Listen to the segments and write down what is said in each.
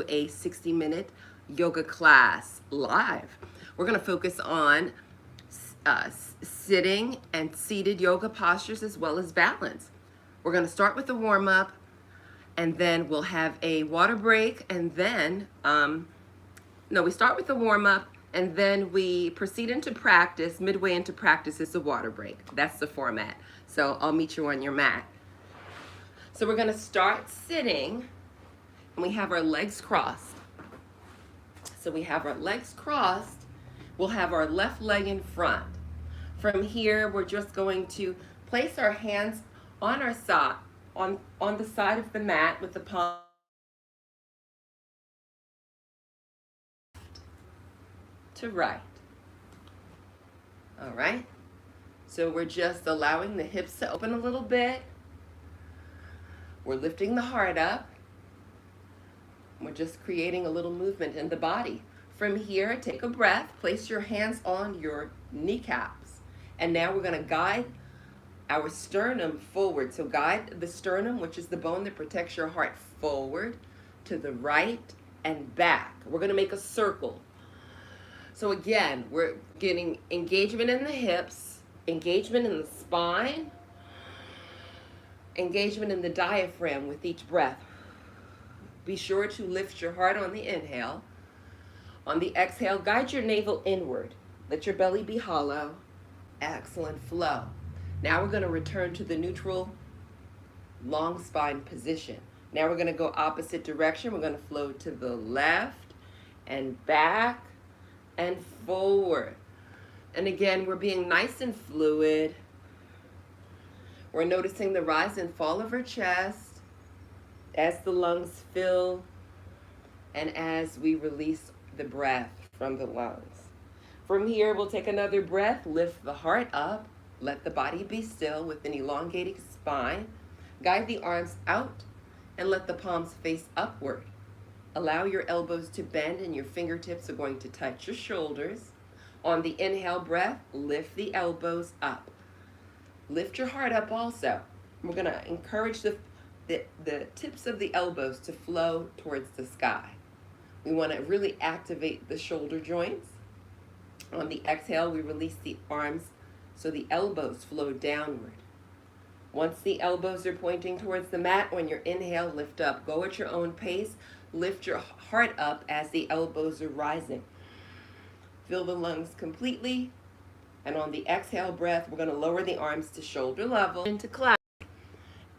a 60-minute yoga class live. We're going to focus on sitting and seated yoga postures as well as balance. We're going to start with the warm-up, and then we'll have a water break, and then, we start with the warm-up, and then we proceed into practice. Midway into practice is the water break. That's the format. So I'll meet you on your mat. So we're going to start sitting, and we have our legs crossed. So we have our legs crossed. We'll have our left leg in front. From here, we're just going to place our hands on our side, on the side of the mat with the palm to right. All right. So we're just allowing the hips to open a little bit. We're lifting the heart up. We're just creating a little movement in the body. From here, take a breath. Place your hands on your kneecaps. And now we're going to guide our sternum forward. So guide the sternum, which is the bone that protects your heart, forward, to the right, and back. We're going to make a circle. So again, we're getting engagement in the hips, engagement in the spine, engagement in the diaphragm with each breath. Be sure to lift your heart on the inhale. On the exhale, guide your navel inward. Let your belly be hollow. Excellent flow. Now we're going to return to the neutral long spine position. Now we're going to go opposite direction. We're going to flow to the left and back and forward. And again, we're being nice and fluid. We're noticing the rise and fall of our chest as the lungs fill and as we release the breath from the lungs. From here, we'll take another breath, lift the heart up, let the body be still with an elongated spine. Guide the arms out and let the palms face upward. Allow your elbows to bend and your fingertips are going to touch your shoulders. On the inhale breath, lift the elbows up. Lift your heart up also. We're going to encourage the tips of the elbows to flow towards the sky. We want to really activate the shoulder joints. On the exhale, we release the arms so the elbows flow downward. Once the elbows are pointing towards the mat, on your inhale, lift up. Go at your own pace. Lift your heart up as the elbows are rising. Fill the lungs completely. And on the exhale breath, we're going to lower the arms to shoulder level into clap.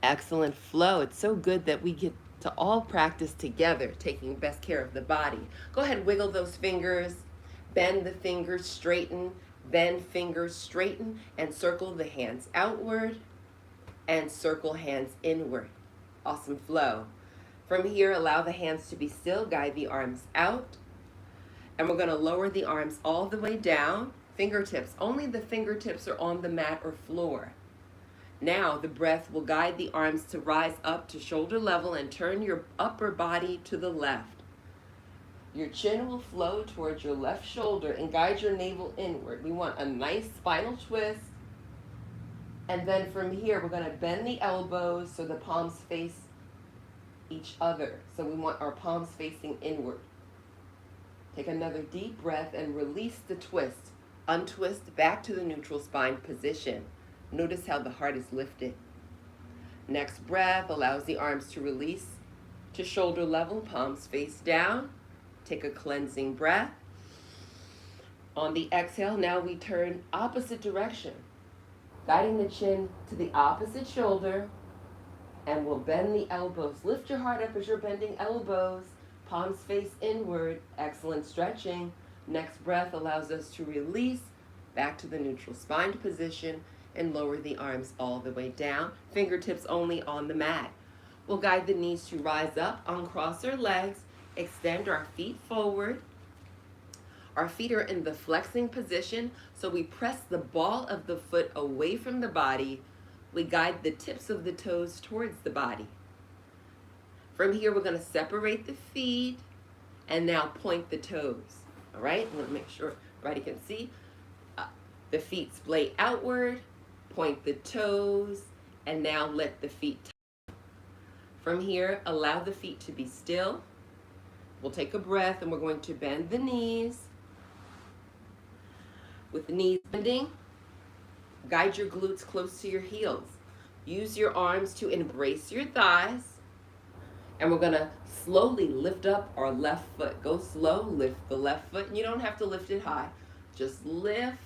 Excellent flow. It's so good that we get to all practice together, taking best care of the body. Go ahead, wiggle those fingers. Bend the fingers, straighten. Bend fingers, straighten, and circle the hands outward and circle hands inward. Awesome flow. From here, allow the hands to be still. Guide the arms out. And we're going to lower the arms all the way down. Fingertips. Only the fingertips are on the mat or floor. Now the breath will guide the arms to rise up to shoulder level and turn your upper body to the left. Your chin will flow towards your left shoulder and guide your navel inward. We want a nice spinal twist. And then from here, we're going to bend the elbows so the palms face each other. So we want our palms facing inward. Take another deep breath and release the twist. Untwist back to the neutral spine position. Notice how the heart is lifted. Next breath allows the arms to release to shoulder level, palms face down. Take a cleansing breath. On the exhale, now we turn opposite direction, guiding the chin to the opposite shoulder, and we'll bend the elbows. Lift your heart up as you're bending elbows, palms face inward. Excellent stretching. Next breath allows us to release back to the neutral spine position and lower the arms all the way down, fingertips only on the mat. We'll guide the knees to rise up, uncross our legs, extend our feet forward. Our feet are in the flexing position, so we press the ball of the foot away from the body. We guide the tips of the toes towards the body. From here, we're going to separate the feet and now point the toes. All right, I want to make sure everybody can see. The feet splay outward, point the toes, and now let the feet touch. From here, allow the feet to be still. We'll take a breath and we're going to bend the knees. With the knees bending, guide your glutes close to your heels. Use your arms to embrace your thighs. And we're going to slowly lift up our left foot. Go slow, lift the left foot. And you don't have to lift it high. Just lift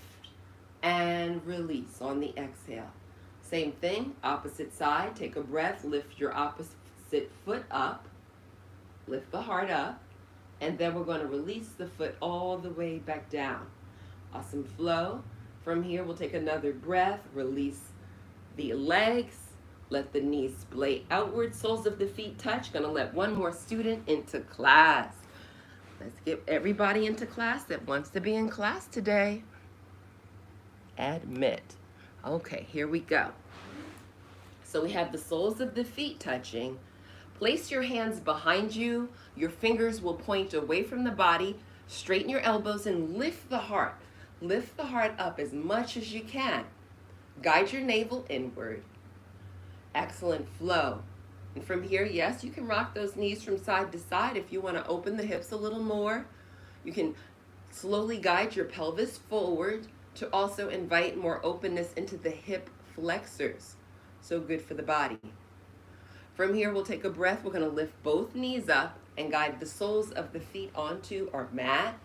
and release on the exhale. Same thing, opposite side. Take a breath, lift your opposite foot up. Lift the heart up. And then we're going to release the foot all the way back down. Awesome flow. From here, we'll take another breath, release the legs. Let the knees splay outward, soles of the feet touch. Gonna let one more student into class. Let's get everybody into class that wants to be in class today. Admit. Okay, here we go. So we have the soles of the feet touching. Place your hands behind you. Your fingers will point away from the body. Straighten your elbows and lift the heart. Lift the heart up as much as you can. Guide your navel inward. Excellent flow. And from here, yes, you can rock those knees from side to side if you want to open the hips a little more. You can slowly guide your pelvis forward to also invite more openness into the hip flexors. So good for the body. From here, we'll take a breath. We're going to lift both knees up and guide the soles of the feet onto our mat.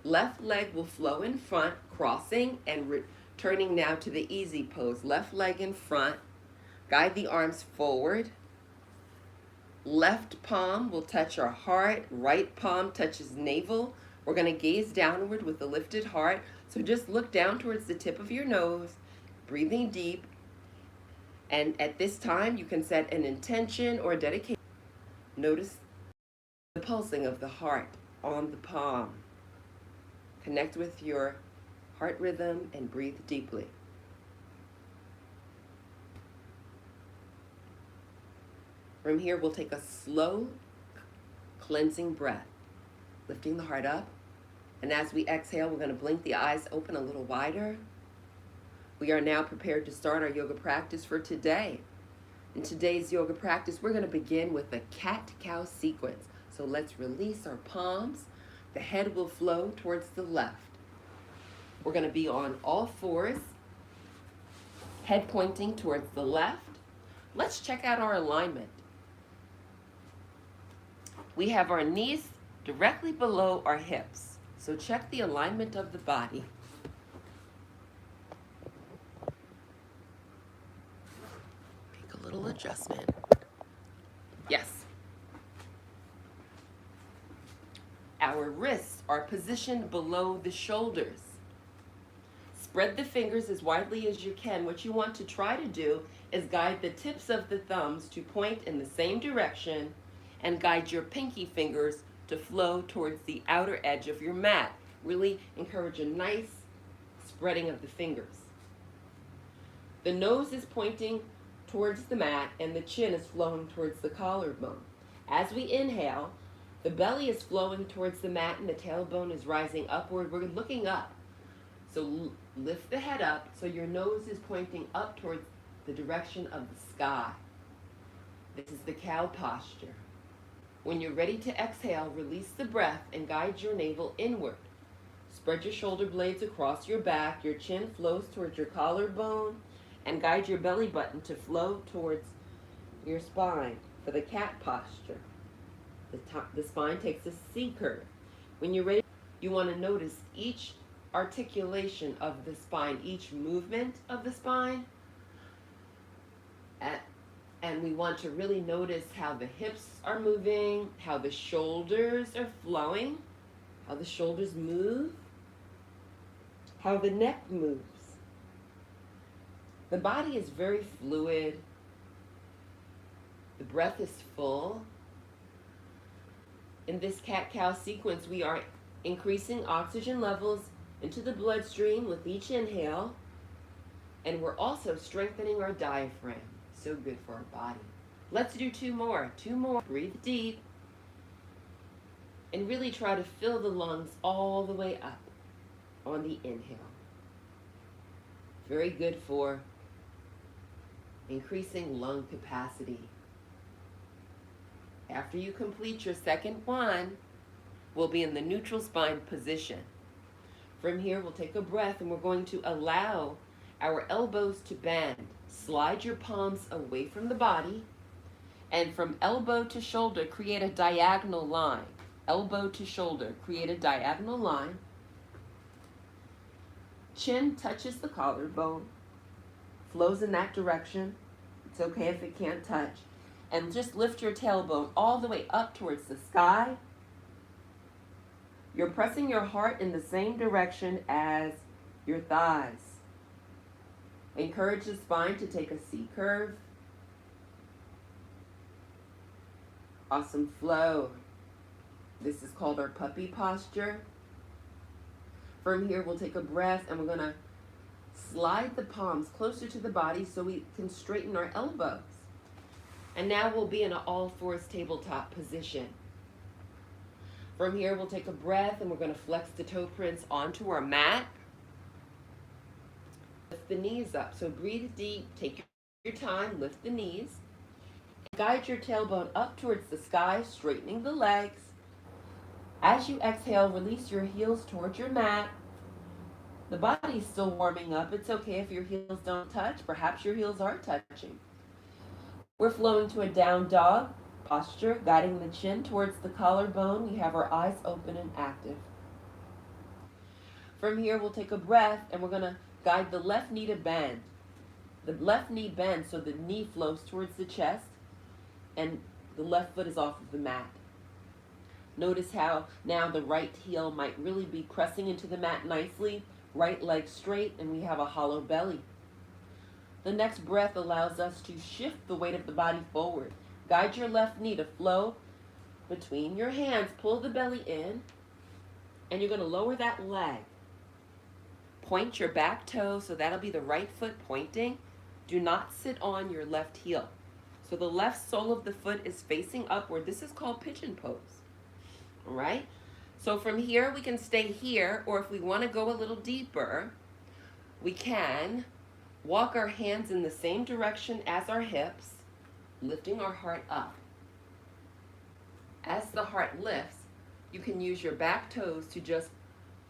Left leg will flow in front, crossing and returning now to the easy pose. Left leg in front. Guide the arms forward. Left palm will touch our heart. Right palm touches navel. We're going to gaze downward with the lifted heart. So just look down towards the tip of your nose, breathing deep. And at this time, you can set an intention or a dedication. Notice the pulsing of the heart on the palm. Connect with your heart rhythm and breathe deeply. From here, we'll take a slow, cleansing breath, lifting the heart up. And as we exhale, we're going to blink the eyes open a little wider. We are now prepared to start our yoga practice for today. In today's yoga practice, we're going to begin with the cat-cow sequence. So let's release our palms. The head will flow towards the left. We're going to be on all fours, head pointing towards the left. Let's check out our alignment. We have our knees directly below our hips. So check the alignment of the body. Make a little adjustment. Yes. Our wrists are positioned below the shoulders. Spread the fingers as widely as you can. What you want to try to do is guide the tips of the thumbs to point in the same direction and guide your pinky fingers to flow towards the outer edge of your mat. Really encourage a nice spreading of the fingers. The nose is pointing towards the mat and the chin is flowing towards the collarbone. As we inhale, the belly is flowing towards the mat and the tailbone is rising upward. We're looking up. So lift the head up so your nose is pointing up towards the direction of the sky. This is the cow posture. When you're ready to exhale, release the breath and guide your navel inward. Spread your shoulder blades across your back. Your chin flows towards your collarbone and guide your belly button to flow towards your spine for the cat posture. The spine takes a C curve. When you're ready, you want to notice each articulation of the spine, each movement of the spine. And we want to really notice how the hips are moving, how the shoulders are flowing, how the shoulders move, how the neck moves. The body is very fluid. The breath is full. In this cat-cow sequence, we are increasing oxygen levels into the bloodstream with each inhale, and we're also strengthening our diaphragm. So good for our body. Let's do two more. Breathe deep. And really try to fill the lungs all the way up on the inhale. Very good for increasing lung capacity. After you complete your second one, we'll be in the neutral spine position. From here, we'll take a breath and we're going to allow our elbows to bend. Slide your palms away from the body, and from elbow to shoulder, create a diagonal line. Elbow to shoulder, create a diagonal line. Chin touches the collarbone, flows in that direction. It's okay if it can't touch. And just lift your tailbone all the way up towards the sky. You're pressing your heart in the same direction as your thighs. Encourage the spine to take a C curve. Awesome flow. This is called our puppy posture. From here, we'll take a breath and we're gonna slide the palms closer to the body so we can straighten our elbows. And now we'll be in an all-fours tabletop position. From here, we'll take a breath and we're gonna flex the toe prints onto our mat. Lift the knees up. So breathe deep, take your time, lift the knees. Guide your tailbone up towards the sky, straightening the legs. As you exhale, release your heels towards your mat. The body's still warming up. It's okay if your heels don't touch. Perhaps your heels are touching. We're flowing to a down dog posture, guiding the chin towards the collarbone. We have our eyes open and active. From here, we'll take a breath and we're going to guide the left knee to bend. The left knee bends so the knee flows towards the chest and the left foot is off of the mat. Notice how now the right heel might really be pressing into the mat nicely, right leg straight, and we have a hollow belly. The next breath allows us to shift the weight of the body forward. Guide your left knee to flow between your hands. Pull the belly in, and you're going to lower that leg. Point your back toe, so that'll be the right foot pointing. Do not sit on your left heel. So the left sole of the foot is facing upward. This is called pigeon pose. All right? So from here, we can stay here, or if we want to go a little deeper, we can walk our hands in the same direction as our hips, lifting our heart up. As the heart lifts, you can use your back toes to just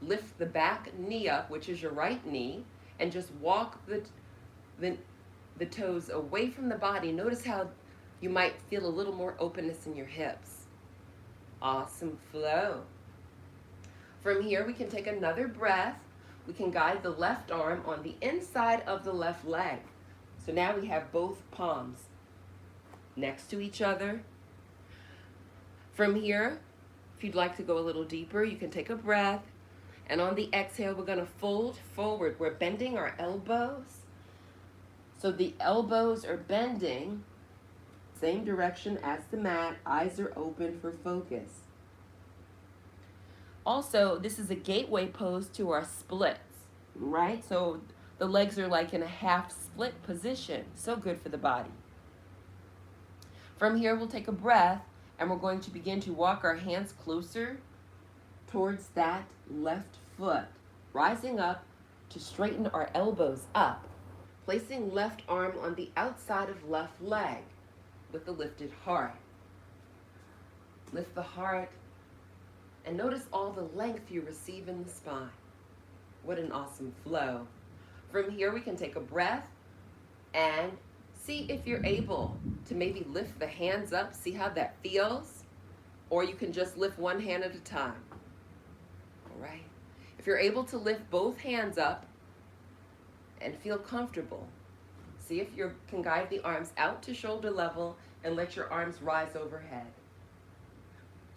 lift the back knee up, which is your right knee, and just walk the toes away from the body. Notice how you might feel a little more openness in your hips. Awesome flow. From here, we can take another breath. We can guide the left arm on the inside of the left leg. So now we have both palms next to each other. From here, if you'd like to go a little deeper, you can take a breath. And on the exhale, we're going to fold forward. We're bending our elbows. So the elbows are bending, same direction as the mat. Eyes are open for focus. Also, this is a gateway pose to our splits, right? So the legs are like in a half split position. So good for the body. From here, we'll take a breath and we're going to begin to walk our hands closer towards that left foot, rising up to straighten our elbows up, placing left arm on the outside of left leg with the lifted heart. Lift the heart and notice all the length you receive in the spine. What an awesome flow. From here, we can take a breath and see if you're able to maybe lift the hands up, see how that feels, or you can just lift one hand at a time. All right. If you're able to lift both hands up and feel comfortable, see if you can guide the arms out to shoulder level and let your arms rise overhead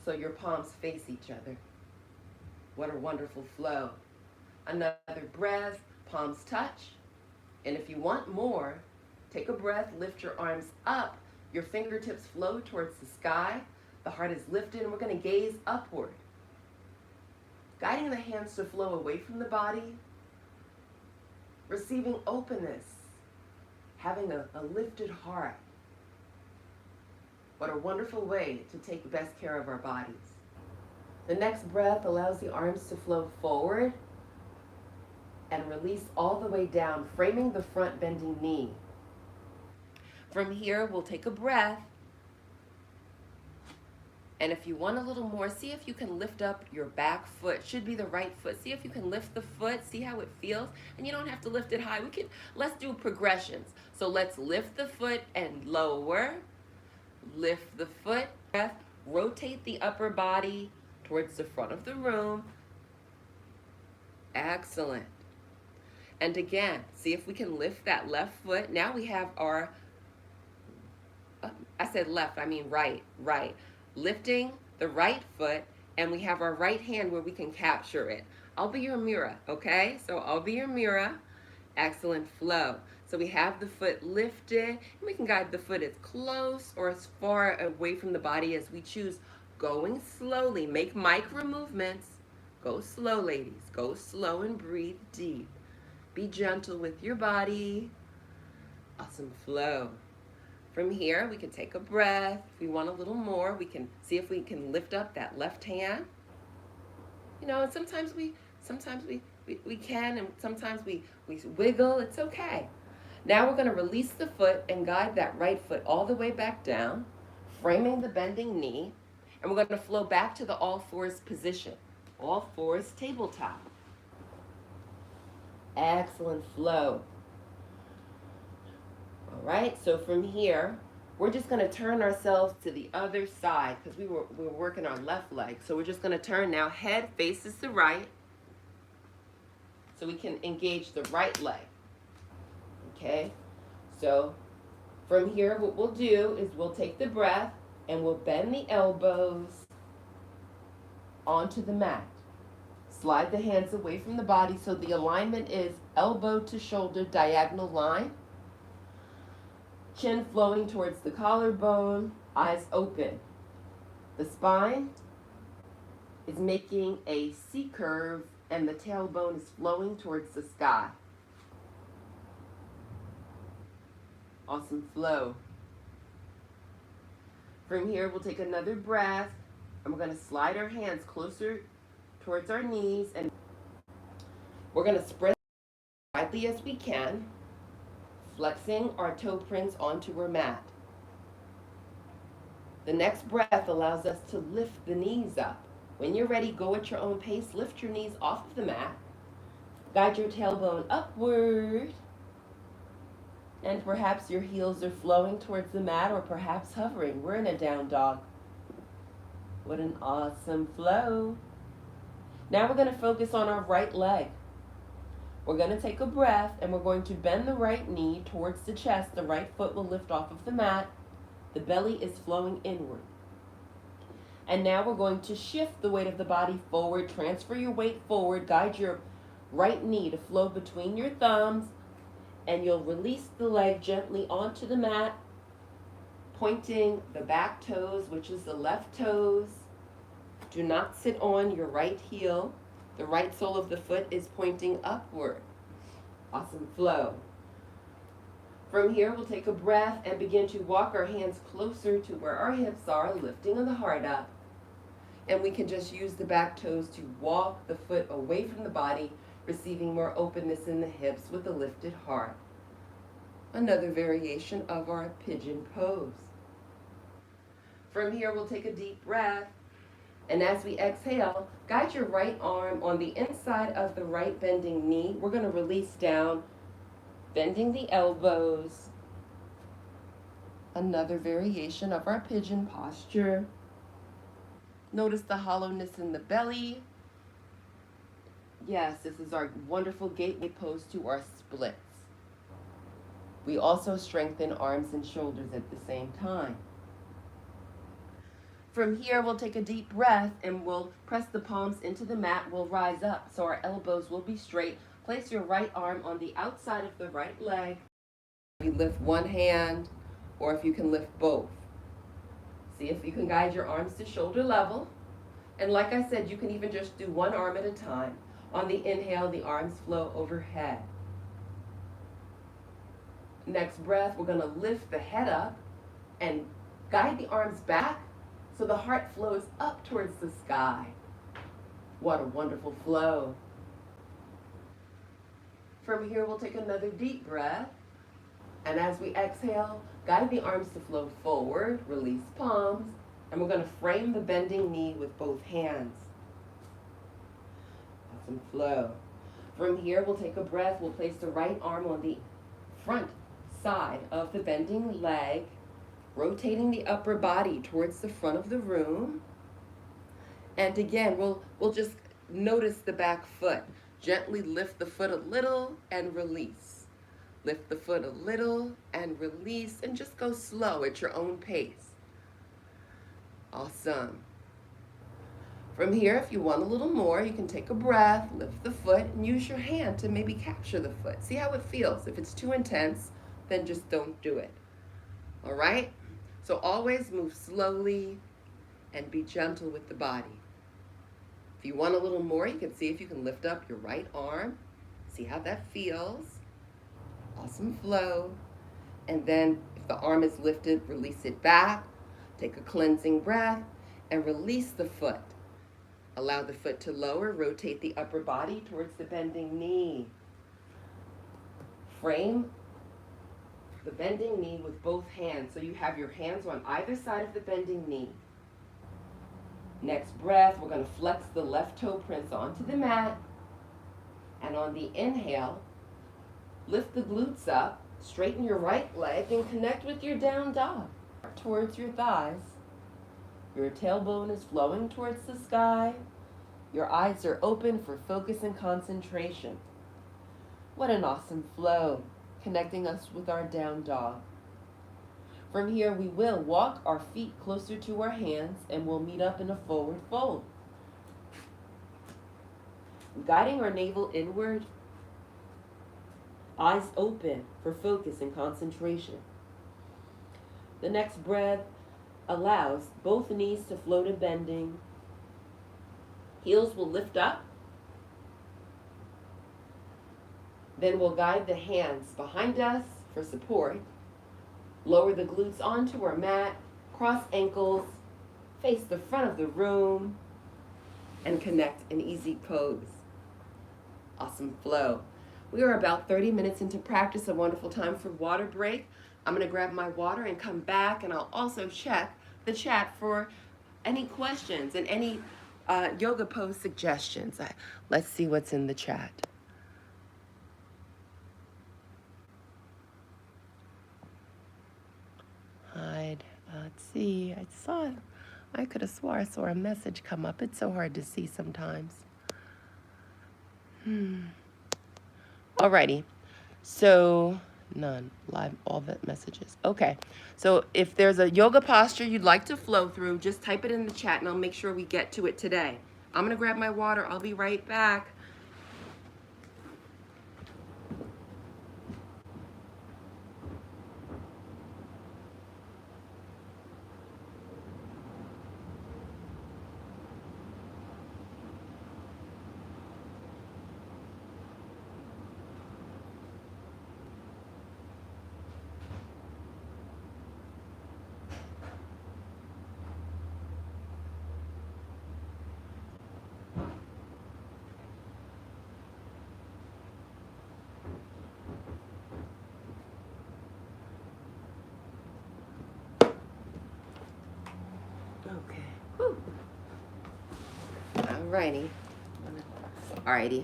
so your palms face each other. What a wonderful flow. Another breath, palms touch. And if you want more, take a breath, lift your arms up. Your fingertips flow towards the sky. The heart is lifted and we're going to gaze upward. Guiding the hands to flow away from the body. Receiving openness. Having a lifted heart. What a wonderful way to take best care of our bodies. The next breath allows the arms to flow forward and release all the way down, framing the front bending knee. From here, we'll take a breath And if you want a little more, see if you can lift up your back foot. Should be the right foot. See if you can lift the foot. See how it feels. And you don't have to lift it high. Let's do progressions. So let's lift the foot and lower. Lift the foot. Breath. Rotate the upper body towards the front of the room. Excellent. And again, see if we can lift that left foot. Now we have our, I said left, I mean right. Lifting the right foot, and we have our right hand where we can capture it. I'll be your mirror, okay? So I'll be your mirror. Excellent flow. So we have the foot lifted, and we can guide the foot as close or as far away from the body as we choose. Going slowly, make micro movements. Go slow, ladies. Go slow and breathe deep. Be gentle with your body. Awesome flow. From here, we can take a breath. If we want a little more, we can see if we can lift up that left hand. You know, and sometimes we can, and sometimes we wiggle. It's okay. Now we're going to release the foot and guide that right foot all the way back down, framing the bending knee, and we're going to flow back to the all fours position. All fours tabletop. Excellent flow. All right, so from here, we're just going to turn ourselves to the other side because we were working our left leg. So we're just going to turn now. Head faces the right so we can engage the right leg. Okay, so from here, what we'll do is we'll take the breath and we'll bend the elbows onto the mat. Slide the hands away from the body so the alignment is elbow to shoulder diagonal line. Chin flowing towards the collarbone, eyes open. The spine is making a C curve and the tailbone is flowing towards the sky. Awesome flow. From here, we'll take another breath and we're going to slide our hands closer towards our knees and we're going to spread as widely as we can, flexing our toe prints onto our mat. The next breath allows us to lift the knees up. When you're ready, go at your own pace. Lift your knees off of the mat. Guide your tailbone upward. And perhaps your heels are flowing towards the mat or perhaps hovering. We're in a down dog. What an awesome flow. Now we're going to focus on our right leg. We're going to take a breath and we're going to bend the right knee towards the chest. The right foot will lift off of the mat. The belly is flowing inward. And now we're going to shift the weight of the body forward. Transfer your weight forward. Guide your right knee to flow between your thumbs. And you'll release the leg gently onto the mat, pointing the back toes, which is the left toes. Do not sit on your right heel. The right sole of the foot is pointing upward. Awesome flow. From here, we'll take a breath and begin to walk our hands closer to where our hips are, lifting the heart up. And we can just use the back toes to walk the foot away from the body, receiving more openness in the hips with a lifted heart. Another variation of our pigeon pose. From here, we'll take a deep breath. And as we exhale, guide your right arm on the inside of the right bending knee. We're going to release down, bending the elbows. Another variation of our pigeon posture. Notice the hollowness in the belly. Yes, this is our wonderful gateway pose to our splits. We also strengthen arms and shoulders at the same time. From here, we'll take a deep breath and we'll press the palms into the mat. We'll rise up so our elbows will be straight. Place your right arm on the outside of the right leg. You lift one hand, or if you can lift both. See if you can guide your arms to shoulder level. And like I said, you can even just do one arm at a time. On the inhale, the arms flow overhead. Next breath, we're going to lift the head up and guide the arms back so the heart flows up towards the sky. What a wonderful flow. From here, we'll take another deep breath. And as we exhale, guide the arms to flow forward, release palms, And we're going to frame the bending knee with both hands. Awesome flow. From here, we'll take a breath. We'll place the right arm on the front side of the bending leg, rotating the upper body towards the front of the room. And again, we'll just notice the back foot. Gently lift the foot a little and release. Lift the foot a little and release, and just go slow at your own pace. Awesome. From here, if you want a little more, you can take a breath, lift the foot, and use your hand to maybe capture the foot. See how it feels. If it's too intense, then just don't do it. All right? So always move slowly and be gentle with the body. If you want a little more, you can see if you can lift up your right arm. See how that feels. Awesome flow. And then if the arm is lifted, release it back. Take a cleansing breath and release the foot. Allow the foot to lower, rotate the upper body towards the bending knee. Frame the bending knee with both hands. So you have your hands on either side of the bending knee. Next breath, we're going to flex the left toe prints onto the mat. And on the inhale, lift the glutes up, straighten your right leg, and connect with your down dog towards your thighs. Your tailbone is flowing towards the sky. Your eyes are open for focus and concentration. What an awesome flow, connecting us with our down dog. From here, we will walk our feet closer to our hands and we'll meet up in a forward fold. Guiding our navel inward, eyes open for focus and concentration. The next breath allows both knees to flow to bending. Heels will lift up. Then we'll guide the hands behind us for support. Lower the glutes onto our mat, cross ankles, face the front of the room, and connect in easy pose. Awesome flow. We are about 30 minutes into practice, a wonderful time for water break. I'm going to grab my water and come back, and I'll also check the chat for any questions and any yoga pose suggestions. Let's see what's in the chat. Let's see. I could have swore I saw a message come up. It's so hard to see sometimes. Alrighty. So, none. Live, all the messages. Okay. So, if there's a yoga posture you'd like to flow through, just type it in the chat and I'll make sure we get to it today. I'm going to grab my water. I'll be right back. Okay. Whew. Alrighty.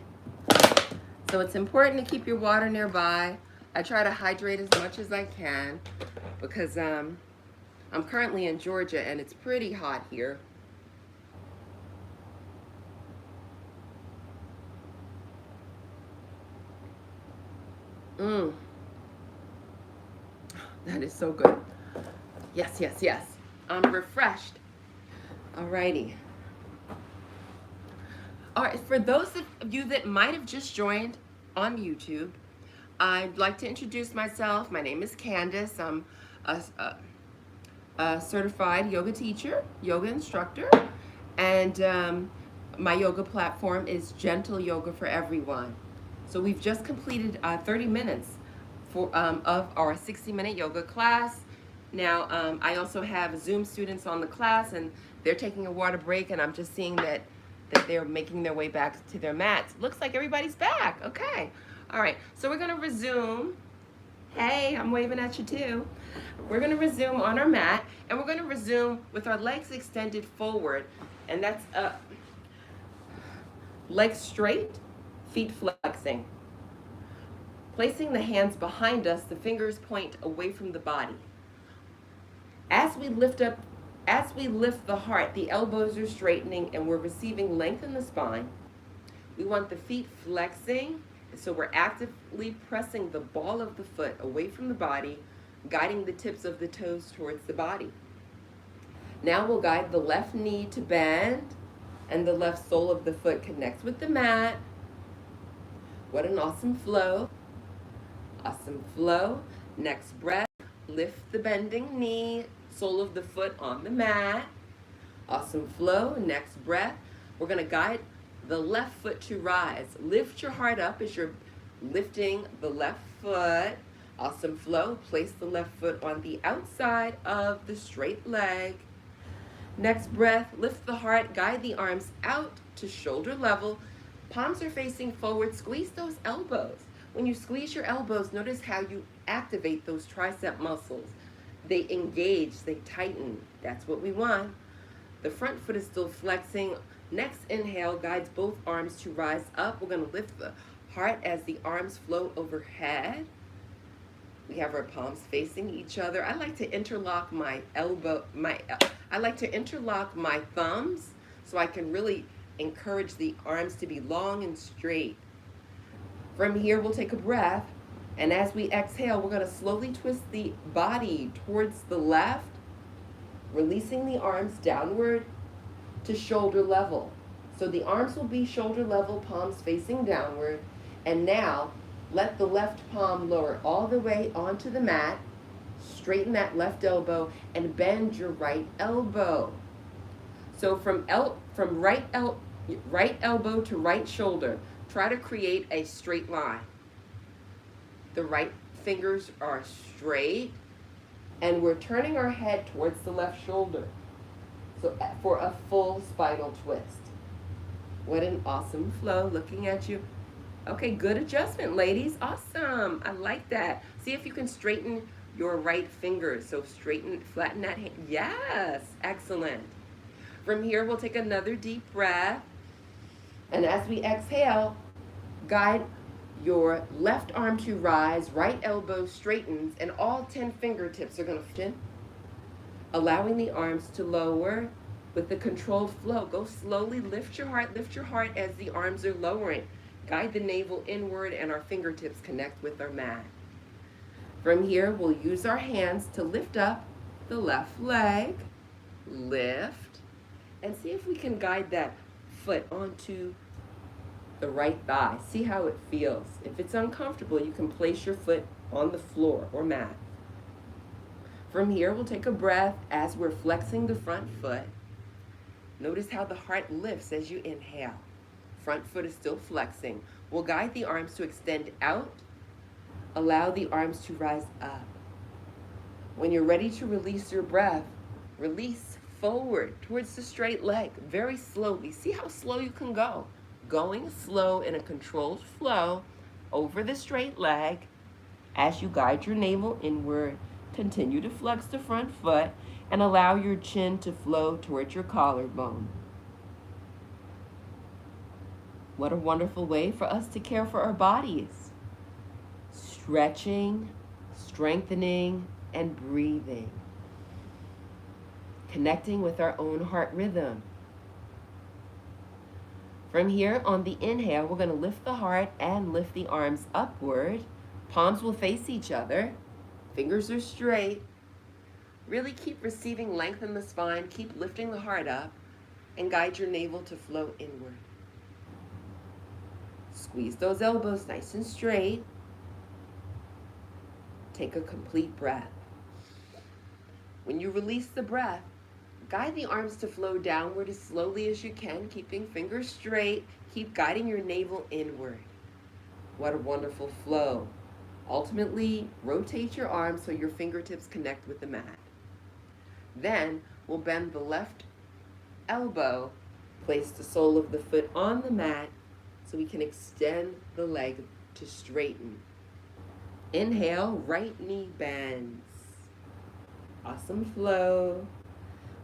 So it's important to keep your water nearby. I try to hydrate as much as I can because I'm currently in Georgia and it's pretty hot here. That is so good. Yes, yes, yes. I'm refreshed. Alrighty. All right, for those of you that might have just joined on YouTube, I'd like to introduce myself. My name is Candace. I'm a certified yoga teacher, yoga instructor, and my yoga platform is Gentle Yoga for Everyone. So we've just completed 30 minutes of our 60-minute yoga class. Now, I also have Zoom students on the class, and they're taking a water break, and I'm just seeing that they're making their way back to their mats. Looks like everybody's back. Okay. All right. So we're going to resume. Hey, I'm waving at you too. We're going to resume on our mat, and we're going to resume with our legs extended forward, and that's legs straight, feet flexing. Placing the hands behind us, the fingers point away from the body. As we lift the heart, the elbows are straightening and we're receiving length in the spine. We want the feet flexing, so we're actively pressing the ball of the foot away from the body, guiding the tips of the toes towards the body. Now we'll guide the left knee to bend and the left sole of the foot connects with the mat. What an awesome flow. Awesome flow. Next breath, lift the bending knee, sole of the foot on the mat. Awesome flow. Next breath, we're going to guide the left foot to rise. Lift your heart up as you're lifting the left foot. Awesome flow. Place the left foot on the outside of the straight leg. Next breath, lift the heart, guide the arms out to shoulder level. Palms are facing forward. Squeeze those elbows. When you squeeze your elbows, notice how you activate those tricep muscles. They engage, they tighten. That's what we want. The front foot is still flexing. Next inhale guides both arms to rise up. We're going to lift the heart as the arms float overhead. We have our palms facing each other. I like to interlock my thumbs so I can really encourage the arms to be long and straight. From here, we'll take a breath, and as we exhale, we're going to slowly twist the body towards the left, releasing the arms downward to shoulder level. So the arms will be shoulder level, palms facing downward, and now let the left palm lower all the way onto the mat, straighten that left elbow, and bend your right elbow. So from right elbow to right shoulder, try to create a straight line. The right fingers are straight, and we're turning our head towards the left shoulder. So for a full spinal twist. What an awesome flow, looking at you. Okay, good adjustment, ladies. Awesome. I like that. See if you can straighten your right fingers. So flatten that hand. Yes, excellent. From here, we'll take another deep breath. And as we exhale, guide your left arm to rise, right elbow straightens, and all 10 fingertips are going to fit in, allowing the arms to lower with the controlled flow. Go slowly, lift your heart as the arms are lowering. Guide the navel inward and our fingertips connect with our mat. From here, we'll use our hands to lift up the left leg, lift, and see if we can guide that foot onto the right thigh. See how it feels. If it's uncomfortable, you can place your foot on the floor or mat. From here, we'll take a breath as we're flexing the front foot. Notice how the heart lifts as you inhale. Front foot is still flexing. We'll guide the arms to extend out. Allow the arms to rise up. When you're ready to release your breath, release forward towards the straight leg very slowly. See how slow you can go. Going slow in a controlled flow over the straight leg. As you guide your navel inward, continue to flex the front foot and allow your chin to flow towards your collarbone. What a wonderful way for us to care for our bodies. Stretching, strengthening, and breathing. Connecting with our own heart rhythm. From here, on the inhale, we're going to lift the heart and lift the arms upward. Palms will face each other. Fingers are straight. Really keep receiving length in the spine. Keep lifting the heart up and guide your navel to flow inward. Squeeze those elbows nice and straight. Take a complete breath. When you release the breath, guide the arms to flow downward as slowly as you can, keeping fingers straight. Keep guiding your navel inward. What a wonderful flow. Ultimately, rotate your arms so your fingertips connect with the mat. Then, we'll bend the left elbow, place the sole of the foot on the mat so we can extend the leg to straighten. Inhale, right knee bends. Awesome flow.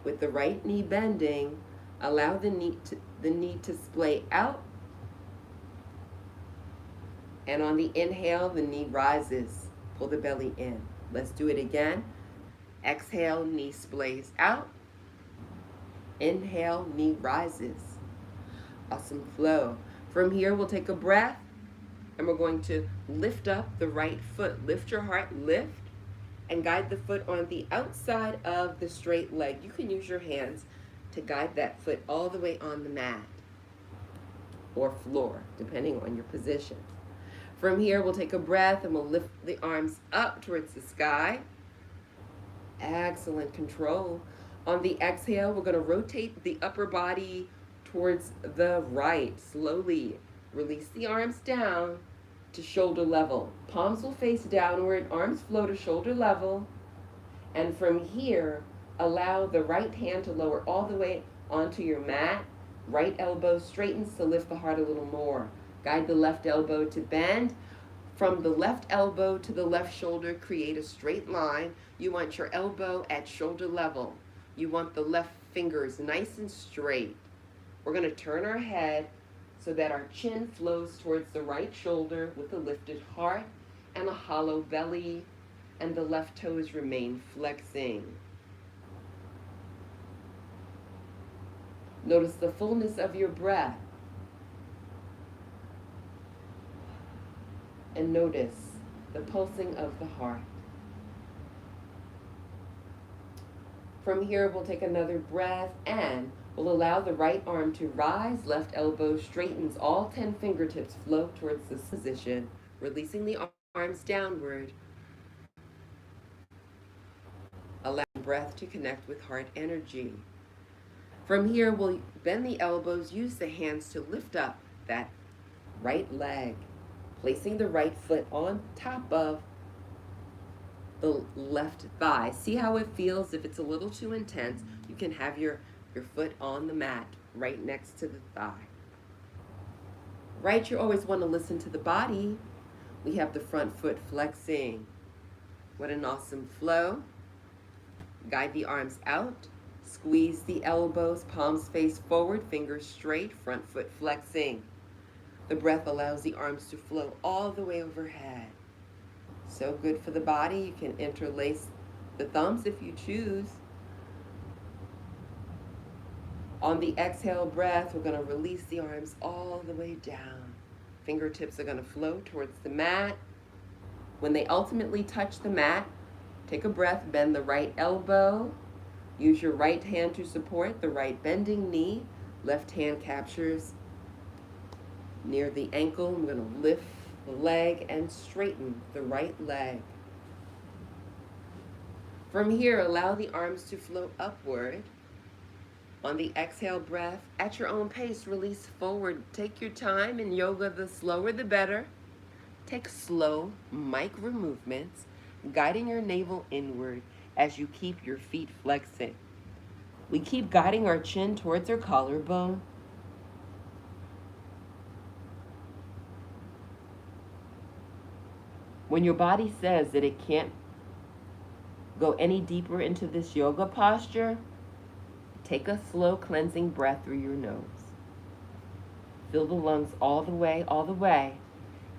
With the right knee bending, allow the knee to splay out. And on the inhale, the knee rises. Pull the belly in. Let's do it again. Exhale, knee splays out. Inhale, knee rises. Awesome flow. From here, we'll take a breath and we're going to lift up the right foot. Lift your heart, lift, and guide the foot on the outside of the straight leg. You can use your hands to guide that foot all the way on the mat or floor, depending on your position. From here, we'll take a breath and we'll lift the arms up towards the sky. Excellent control. On the exhale, we're going to rotate the upper body towards the right. Slowly release the arms down to shoulder level. Palms will face downward, arms flow to shoulder level. And from here, allow the right hand to lower all the way onto your mat. Right elbow straightens to lift the heart a little more. Guide the left elbow to bend. From the left elbow to the left shoulder, create a straight line. You want your elbow at shoulder level. You want the left fingers nice and straight. We're going to turn our head so that our chin flows towards the right shoulder with a lifted heart and a hollow belly, and the left toes remain flexing. Notice the fullness of your breath. And notice the pulsing of the heart. From here, we'll take another breath and we'll allow the right arm to rise, left elbow straightens, all 10 fingertips flow towards this position, releasing the arms downward. Allow breath to connect with heart energy. From here, we'll bend the elbows, use the hands to lift up that right leg, placing the right foot on top of the left thigh. See how it feels? If it's a little too intense, you can have your foot on the mat right next to the thigh. Right, you always want to listen to the body. We have the front foot flexing. What an awesome flow. Guide the arms out. Squeeze the elbows, palms face forward, fingers straight, front foot flexing. The breath allows the arms to flow all the way overhead. So good for the body. You can interlace the thumbs if you choose. On the exhale breath, we're going to release the arms all the way down. Fingertips are going to flow towards the mat. When they ultimately touch the mat, take a breath, bend the right elbow. Use your right hand to support the right bending knee. Left hand captures near the ankle. I'm going to lift the leg and straighten the right leg. From here, allow the arms to flow upward. On the exhale breath, at your own pace, release forward. Take your time. In yoga, the slower the better. Take slow micro movements, guiding your navel inward as you keep your feet flexing. We keep guiding our chin towards our collarbone. When your body says that it can't go any deeper into this yoga posture, take a slow cleansing breath through your nose. Fill the lungs all the way.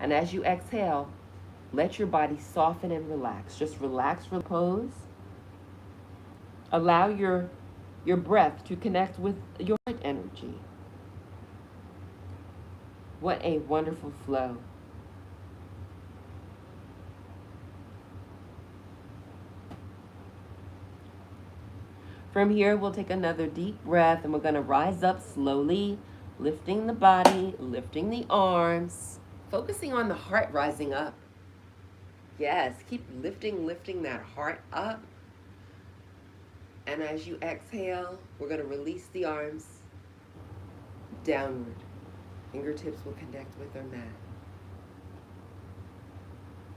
And as you exhale, let your body soften and relax. Just relax, repose. Allow your breath to connect with your energy. What a wonderful flow. From here, we'll take another deep breath and we're going to rise up slowly, lifting the body, lifting the arms, focusing on the heart rising up. Yes, keep lifting that heart up. And as you exhale, we're going to release the arms downward. Fingertips will connect with our mat.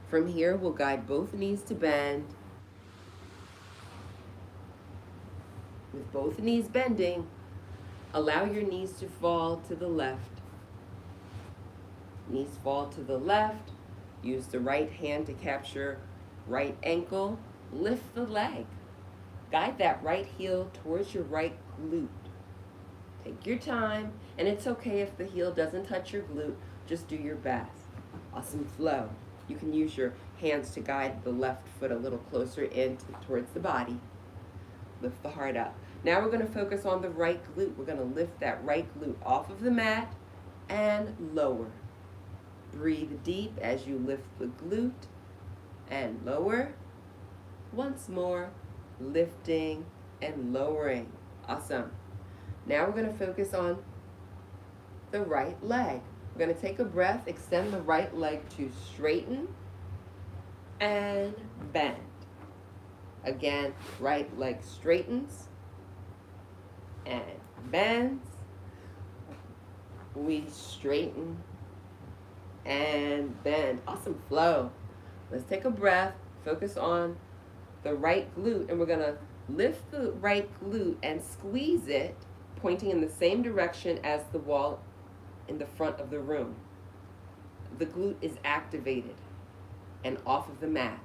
From here, we'll guide both knees to bend. With both knees bending, allow your knees to fall to the left. Knees fall to the left. Use the right hand to capture right ankle. Lift the leg. Guide that right heel towards your right glute. Take your time, and it's okay if the heel doesn't touch your glute. Just do your best. Awesome flow. You can use your hands to guide the left foot a little closer in towards the body. Lift the heart up. Now we're going to focus on the right glute. We're going to lift that right glute off of the mat and lower. Breathe deep as you lift the glute and lower. Once more, lifting and lowering. Awesome. Now we're going to focus on the right leg. We're going to take a breath, extend the right leg to straighten and bend. Again, right leg straightens and bends. We straighten and bend. Awesome flow. Let's take a breath, focus on the right glute, and we're going to lift the right glute and squeeze it, pointing in the same direction as the wall in the front of the room. The glute is activated and off of the mat.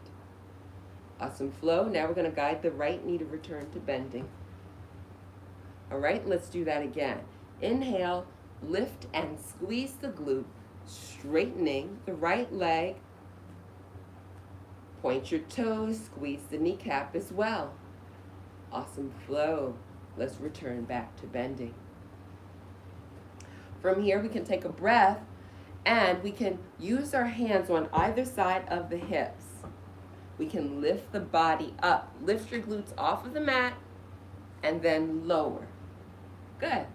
Awesome flow. Now we're going to guide the right knee to return to bending. All right, let's do that again. Inhale, lift and squeeze the glute, straightening the right leg. Point your toes, squeeze the kneecap as well. Awesome flow. Let's return back to bending. From here, we can take a breath, and we can use our hands on either side of the hips. We can lift the body up. Lift your glutes off of the mat, and then lower. Good.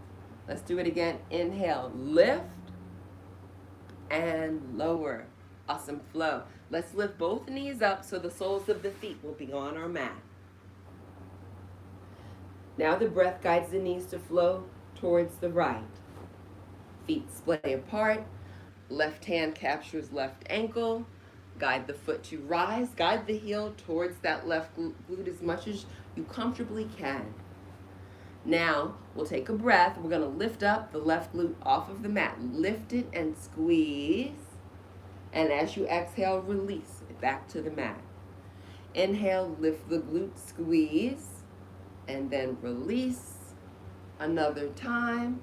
Let's do it again. Inhale, lift, and lower. Awesome flow. Let's lift both knees up so the soles of the feet will be on our mat. Now the breath guides the knees to flow towards the right. Feet splay apart. Left hand captures left ankle. Guide the foot to rise. Guide the heel towards that left glute as much as you comfortably can. Now we'll take a breath. We're going to lift up the left glute off of the mat. Lift it and squeeze. And as you exhale, release it back to the mat. Inhale, lift the glute, squeeze, and then release. Another time,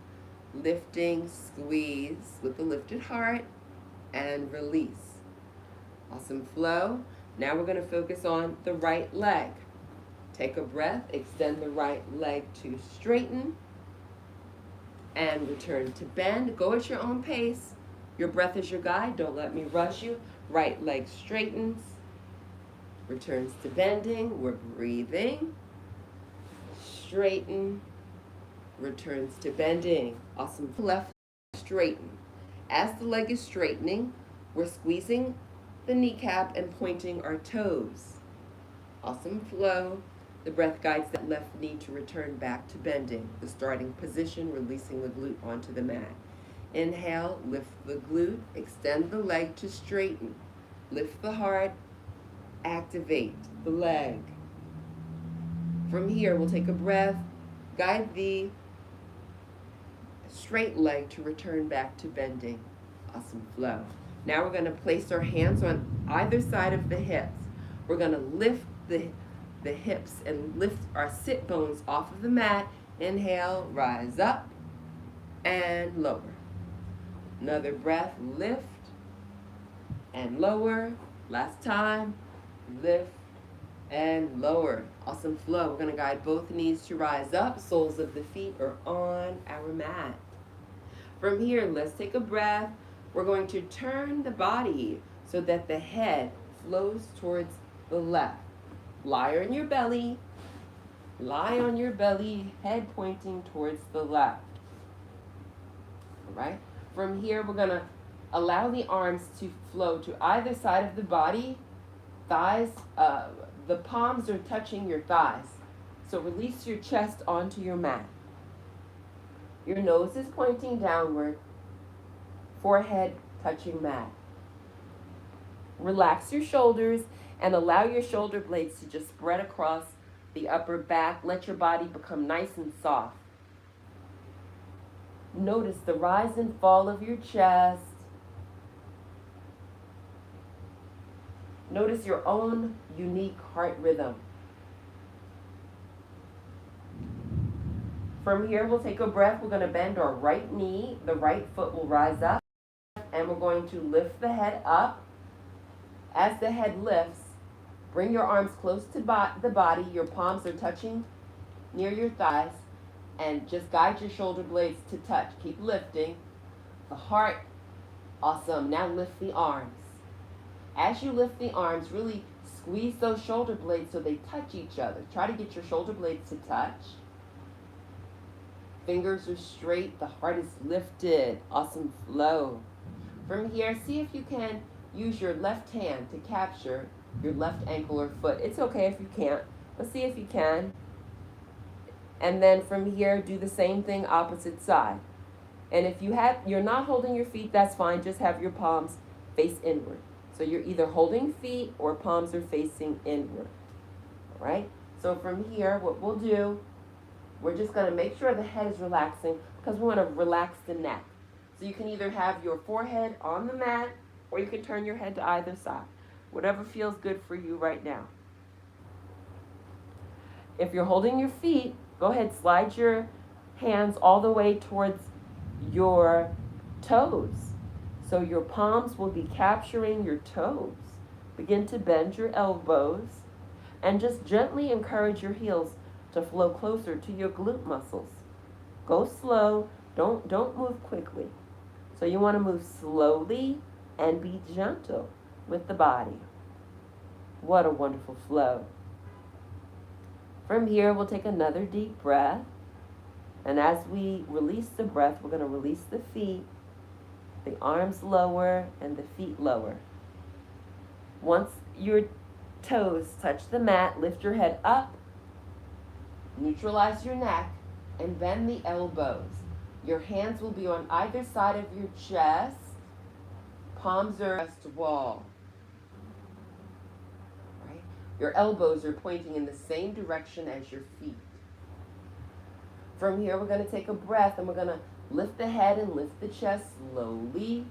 lifting, squeeze with a lifted heart, and release. Awesome flow. Now we're going to focus on the right leg. Take a breath, extend the right leg to straighten, and return to bend. Go at your own pace. Your breath is your guide. Don't let me rush you. Right leg straightens, returns to bending. We're breathing. Straighten, returns to bending. Awesome. Left straighten. As the leg is straightening, we're squeezing the kneecap and pointing our toes. Awesome flow. The breath guides that left knee to return back to bending. The starting position, releasing the glute onto the mat. Inhale, lift the glute, extend the leg to straighten. Lift the heart, activate the leg. From here, we'll take a breath, guide the straight leg to return back to bending. Awesome flow. Now we're going to place our hands on either side of the hips. We're going to lift the hips and lift our sit bones off of the mat. Inhale, rise up and lower. Another breath, lift and lower. Last time, lift and lower. Awesome flow. We're going to guide both knees to rise up. Soles of the feet are on our mat. From here, let's take a breath. We're going to turn the body so that the head flows towards the left. Lie on your belly. Lie on your belly, head pointing towards the left. All right? From here, we're going to allow the arms to flow to either side of the body. Thighs, the palms are touching your thighs. So release your chest onto your mat. Your nose is pointing downward. Forehead touching mat. Relax your shoulders and allow your shoulder blades to just spread across the upper back. Let your body become nice and soft. Notice the rise and fall of your chest. Notice your own unique heart rhythm. From here, we'll take a breath. We're going to bend our right knee. The right foot will rise up. And we're going to lift the head up. As the head lifts, bring your arms close to the body. Your palms are touching near your thighs. And just guide your shoulder blades to touch. Keep lifting. The heart. Awesome. Now lift the arms. As you lift the arms, really squeeze those shoulder blades so they touch each other. Try to get your shoulder blades to touch. Fingers are straight. The heart is lifted. Awesome flow. From here, see if you can use your left hand to capture your left ankle or foot. It's okay if you can't, but see if you can. And then from here, do the same thing opposite side. And if you're not holding your feet, that's fine. Just have your palms face inward. So you're either holding feet or palms are facing inward. All right? So from here, what we'll do, we're just going to make sure the head is relaxing because we want to relax the neck. So you can either have your forehead on the mat or you can turn your head to either side. Whatever feels good for you right now. If you're holding your feet, go ahead, slide your hands all the way towards your toes. So your palms will be capturing your toes. Begin to bend your elbows and just gently encourage your heels to flow closer to your glute muscles. Go slow, don't move quickly. So you want to move slowly and be gentle with the body. What a wonderful flow. From here, we'll take another deep breath. And as we release the breath, we're going to release the feet, the arms lower and the feet lower. Once your toes touch the mat, lift your head up, neutralize your neck, and bend the elbows. Your hands will be on either side of your chest. Palms are against the wall. Right? Your elbows are pointing in the same direction as your feet. From here, we're going to take a breath and we're going to lift the head and lift the chest slowly.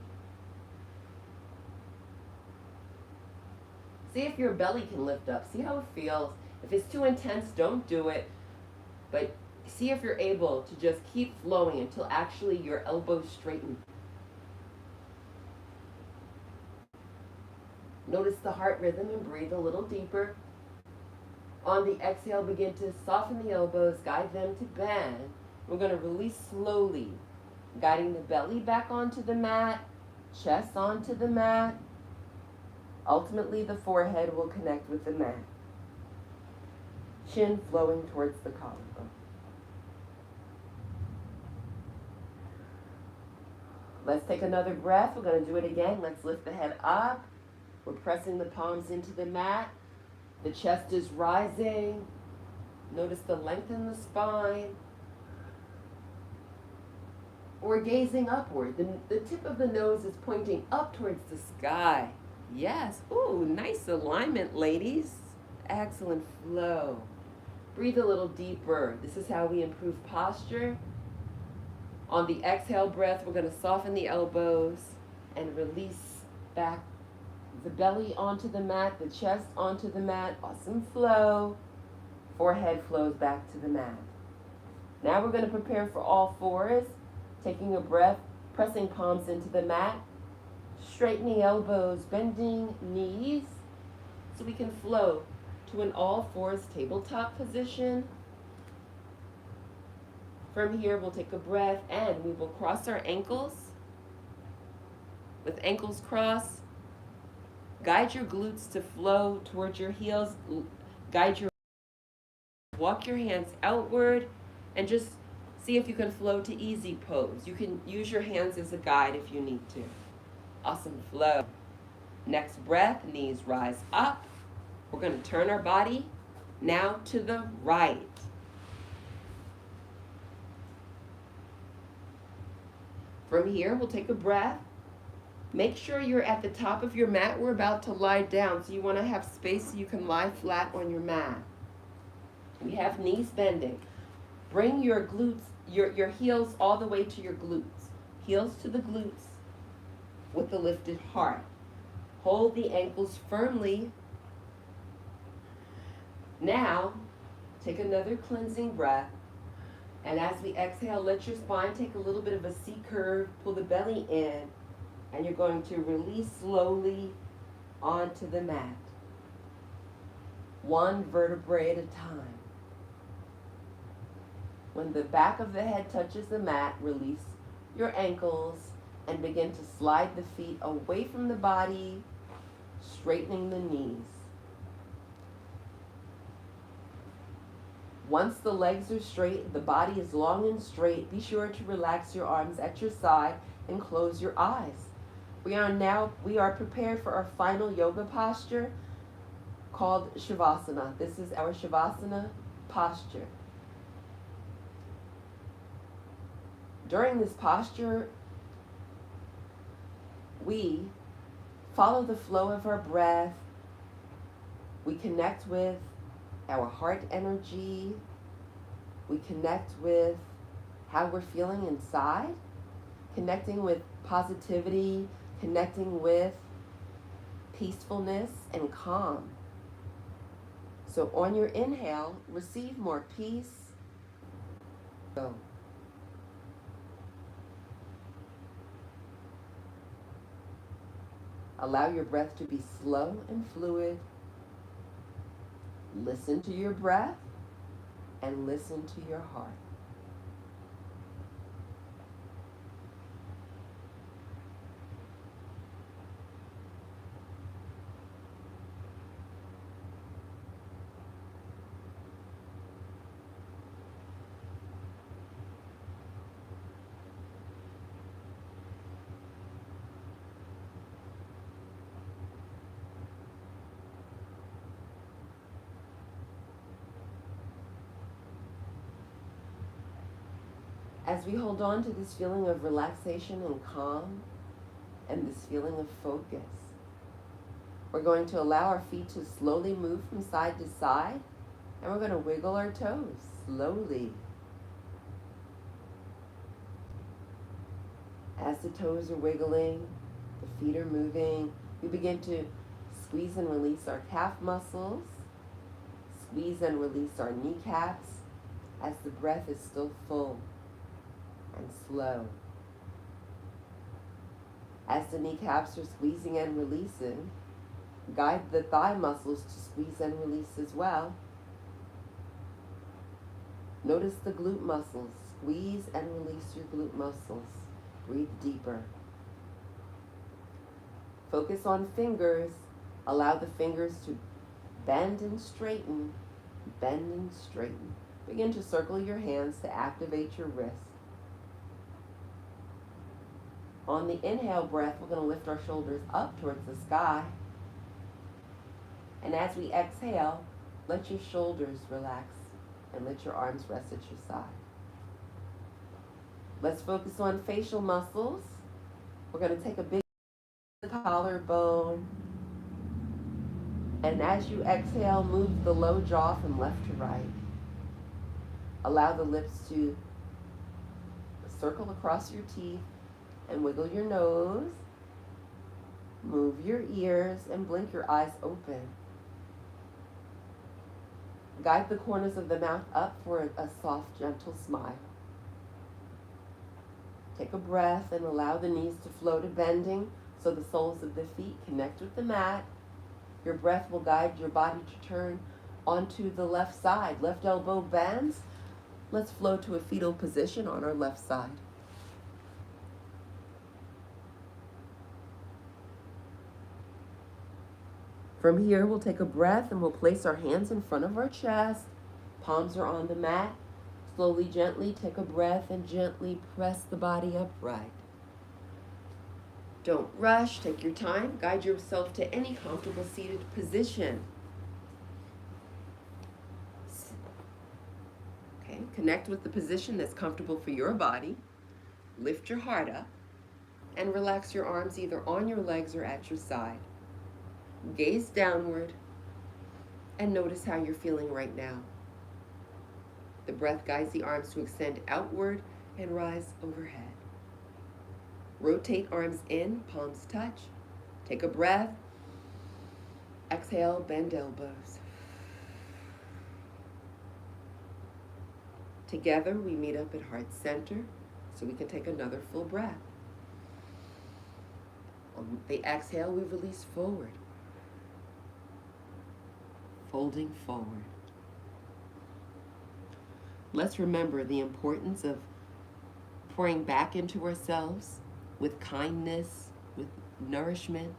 See if your belly can lift up. See how it feels. If it's too intense, don't do it. But see if you're able to just keep flowing until actually your elbows straighten. Notice the heart rhythm and breathe a little deeper. On the exhale, begin to soften the elbows, guide them to bend. We're going to release slowly, guiding the belly back onto the mat, chest onto the mat. Ultimately, the forehead will connect with the mat. Chin flowing towards the collarbone. Let's take another breath. We're going to do it again. Let's lift the head up. We're pressing the palms into the mat. The chest is rising. Notice the length in the spine. We're gazing upward. The tip of the nose is pointing up towards the sky. Yes. Ooh, nice alignment, ladies. Excellent flow. Breathe a little deeper. This is how we improve posture. On the exhale breath, we're going to soften the elbows and release back the belly onto the mat, the chest onto the mat. Awesome flow. Forehead flows back to the mat. Now we're going to prepare for all fours. Taking a breath, pressing palms into the mat, straightening elbows, bending knees, so we can flow to an all fours tabletop position. From here, we'll take a breath and we will cross our ankles. With ankles crossed, guide your glutes to flow towards your heels. Walk your hands outward and just see if you can flow to easy pose. You can use your hands as a guide if you need to. Awesome flow. Next breath, knees rise up. We're going to turn our body now to the right. From here, we'll take a breath. Make sure you're at the top of your mat. We're about to lie down, so you want to have space so you can lie flat on your mat. We have knees bending. Bring your glutes, your heels all the way to your glutes. Heels to the glutes with the lifted heart. Hold the ankles firmly. Now, take another cleansing breath. And as we exhale, let your spine take a little bit of a C curve. Pull the belly in. And you're going to release slowly onto the mat. One vertebrae at a time. When the back of the head touches the mat, release your ankles and begin to slide the feet away from the body, straightening the knees. Once the legs are straight, the body is long and straight, be sure to relax your arms at your side and close your eyes. We are prepared for our final yoga posture called Shavasana. This is our Shavasana posture. During this posture, we follow the flow of our breath. We connect with our heart energy. We connect with how we're feeling inside, connecting with positivity, connecting with peacefulness and calm. So on your inhale, receive more peace. Go. Allow your breath to be slow and fluid. Listen to your breath and listen to your heart. As we hold on to this feeling of relaxation and calm and this feeling of focus, we're going to allow our feet to slowly move from side to side, and we're going to wiggle our toes slowly. As the toes are wiggling, the feet are moving, we begin to squeeze and release our calf muscles, squeeze and release our kneecaps as the breath is still full and slow. As the kneecaps are squeezing and releasing, guide the thigh muscles to squeeze and release as well. Notice the glute muscles. Squeeze and release your glute muscles. Breathe deeper. Focus on fingers. Allow the fingers to bend and straighten. Bend and straighten. Begin to circle your hands to activate your wrists. On the inhale breath, we're going to lift our shoulders up towards the sky. And as we exhale, let your shoulders relax and let your arms rest at your side. Let's focus on facial muscles. We're going to take a big collarbone. And as you exhale, move the low jaw from left to right. Allow the lips to circle across your teeth and wiggle your nose. Move your ears and blink your eyes open. Guide the corners of the mouth up for a soft, gentle smile. Take a breath and allow the knees to flow to bending so the soles of the feet connect with the mat. Your breath will guide your body to turn onto the left side. Left elbow bends. Let's flow to a fetal position on our left side. From here, we'll take a breath and we'll place our hands in front of our chest. Palms are on the mat. Slowly, gently take a breath and gently press the body upright. Don't rush, take your time. Guide yourself to any comfortable seated position. Okay, connect with the position that's comfortable for your body. Lift your heart up and relax your arms either on your legs or at your side. Gaze downward and notice how you're feeling right now. The breath guides the arms to extend outward and rise overhead. Rotate arms in, palms touch. Take a breath Exhale, bend elbows. Together, we meet up at heart center so we can take another full breath. On the exhale, we release forward, folding forward. Let's remember the importance of pouring back into ourselves with kindness, with nourishment.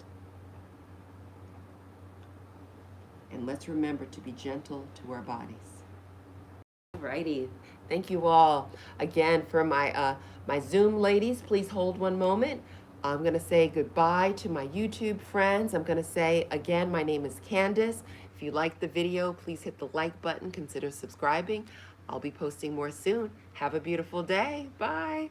And let's remember to be gentle to our bodies. Alrighty, thank you all again for my my Zoom ladies. Please hold one moment. I'm gonna say goodbye to my YouTube friends. I'm gonna say again, my name is Candace. If you like the video, please hit the like button. Consider subscribing. I'll be posting more soon. Have a beautiful day. Bye.